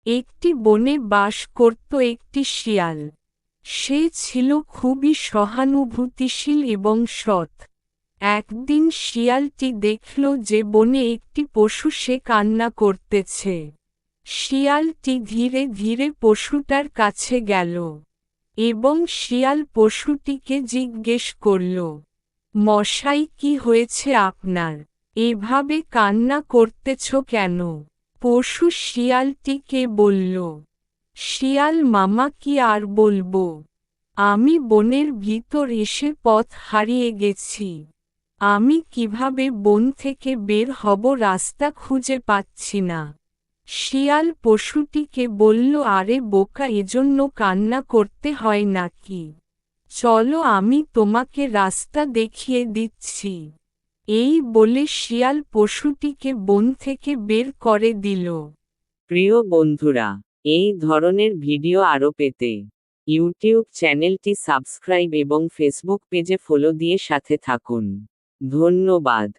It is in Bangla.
একটি বনে বাস করত একটি শিয়াল। সে ছিল খুবই সহানুভূতিশীল এবং সৎ। একদিন শিয়ালটি দেখল যে বনে একটি পশু সে কান্না করতেছে। শিয়ালটি ধীরে ধীরে পশুটার কাছে গেল এবং শিয়াল পশুটিকে জিজ্ঞেস করল, মশাই, কি হয়েছে আপনার? এভাবে কান্না করতেছ কেন? পশু শিয়ালটিকে বলল, শিয়াল মামা, কি আর বলবো, আমি বনের ভিতর এসে পথ হারিয়ে গেছি। আমি কিভাবে বন থেকে বের হব রাস্তা খুঁজে পাচ্ছি না। শিয়াল পশুটিকে বলল, আরে বোকা, এজন্য কান্না করতে হয় নাকি? চলো, আমি তোমাকে রাস্তা দেখিয়ে দিচ্ছি। এই বলে শিয়াল পশুটিকে বন থেকে বের করে দিল। প্রিয় বন্ধুরা, এই ধরনের ভিডিও আরও পেতে ইউটিউব চ্যানেলটি সাবস্ক্রাইব এবং ফেসবুক পেজে ফলো দিয়ে সাথে থাকুন। ধন্যবাদ।